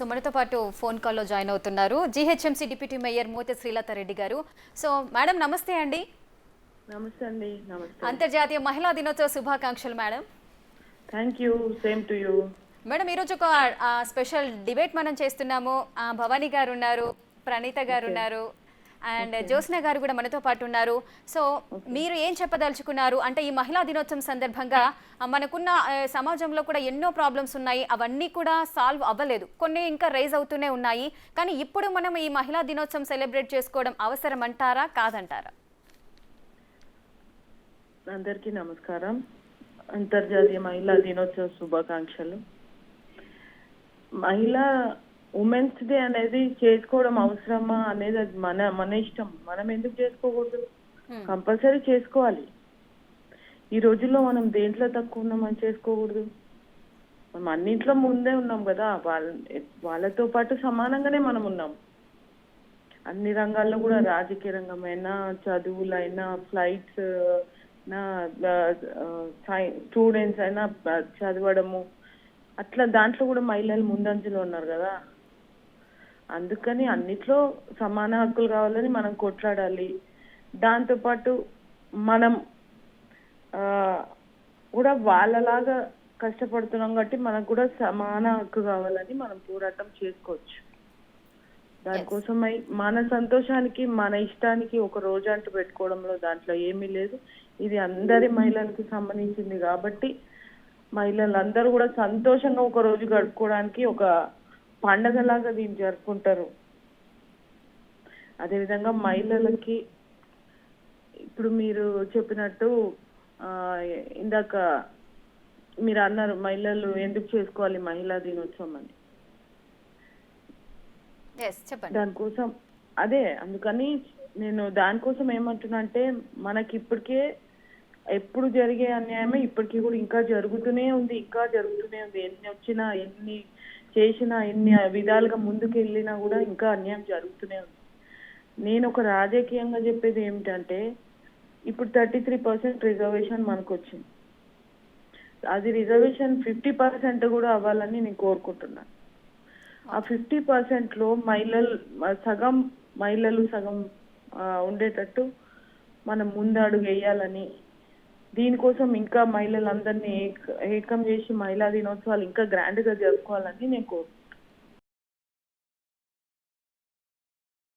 So మనతో పాటు phone కాల్లో జాయిన్ అవుతున్నారు GHMC deputy mayor Mothe Srilatha Reddy గారు. సో మేడం నమస్తే అండి. నమస్తే అండి. నమస్తే. అంతర్జాతీయ మహిళా దినోత్సవ శుభాకాంక్షలు madam. Thank you. Same to you. Madam ఈరోజు ఒక స్పెషల్ డిబేట్ మనం చేస్తున్నాము. భవానీ గారు ఉన్నారు, ప్రణీత గారు ఉన్నారు, అండ్ జ్యోత్స్న గారు కూడా మనతో పాటు ఉన్నారు. సో మీరు ఏం చెప్పదలుచుకున్నారు అంటే ఈ మహిళా దినోత్సవం సందర్భంగా మనకున్న సమాజంలో కూడా ఎన్నో ప్రాబ్లమ్స్ ఉన్నాయి, అవన్నీ కూడా సాల్వ్ అవ్వలేదు, కొన్ని ఇంకా రైజ్ అవుతూనే ఉన్నాయి. కానీ ఇప్పుడు మనం ఈ మహిళా దినోత్సవం సెలబ్రేట్ చేసుకోవడం అవసరం అంటారా కాదంటారా? అందరికీ నమస్కారం. అంతర్జాతీయ మహిళా దినోత్సవ శుభాకాంక్షలు. మహిళా ఉమెన్స్ డే అనేది చేసుకోవడం అవసరమా అనేది అది మన ఇష్టం. మనం ఎందుకు చేసుకోకూడదు? కంపల్సరీ చేసుకోవాలి. ఈ రోజుల్లో మనం దేంట్లో తక్కువ ఉన్నామని చేసుకోకూడదు. మనం అన్నింట్లో ముందే ఉన్నాం కదా, వాళ్ళతో పాటు సమానంగానే మనం ఉన్నాం. అన్ని రంగాల్లో కూడా, రాజకీయ రంగమైనా, చదువులైనా, ఫ్లైట్స్ స్టూడెంట్స్ అయినా చదవడము, అట్లా దాంట్లో కూడా మహిళలు ముందంజలో ఉన్నారు కదా. అందుకని అన్నిట్లో సమాన హక్కులు కావాలని మనం కొట్లాడాలి. దాంతోపాటు మనం కూడా వాళ్ళలాగా కష్టపడుతున్నాం కాబట్టి మనకు కూడా సమాన హక్కు కావాలని మనం పోరాటం చేసుకోవచ్చు. దానికోసమై మన సంతోషానికి, మన ఇష్టానికి ఒక రోజు అంటూ పెట్టుకోవడంలో దాంట్లో ఏమీ లేదు. ఇది అందరి మహిళలకు సంబంధించింది కాబట్టి మహిళలందరూ కూడా సంతోషంగా ఒక రోజు గడుపుకోవడానికి ఒక పండగలాగా దీన్ని జరుపుకుంటారు. అదేవిధంగా మహిళలకి ఇప్పుడు మీరు చెప్పినట్టు ఇందాక మీరు అన్నారు మహిళలు ఎందుకు చేసుకోవాలి మహిళా దినోత్సవం అని. దానికోసం అందుకని నేను దానికోసం ఏమంటున్నా అంటే, మనకి ఇప్పటికే ఎప్పుడు జరిగే అన్యాయమే ఇప్పటికీ కూడా ఇంకా జరుగుతూనే ఉంది. ఎన్ని వచ్చినా, ఎన్ని చేసినా, ఎన్ని విధాలుగా ముందుకు వెళ్ళినా కూడా ఇంకా అన్యాయం జరుగుతూనే ఉంది. నేను ఒక రాజకీయంగా చెప్పేది ఏమిటంటే, ఇప్పుడు 33% రిజర్వేషన్ మనకు వచ్చింది. అది రిజర్వేషన్ 50% కూడా అవ్వాలని నేను కోరుకుంటున్నాను. ఆ 50%లో సగం మహిళలు సగం ఉండేటట్టు మనం ముందడుగు వేయాలని, దీనికోసం ఇంకా మహిళలందరినీ ఏకం చేసి మహిళా దినోత్సవాలు ఇంకా గ్రాండ్ గా జరుపుకోవాలని నేను కోరుకుంటున్నాను.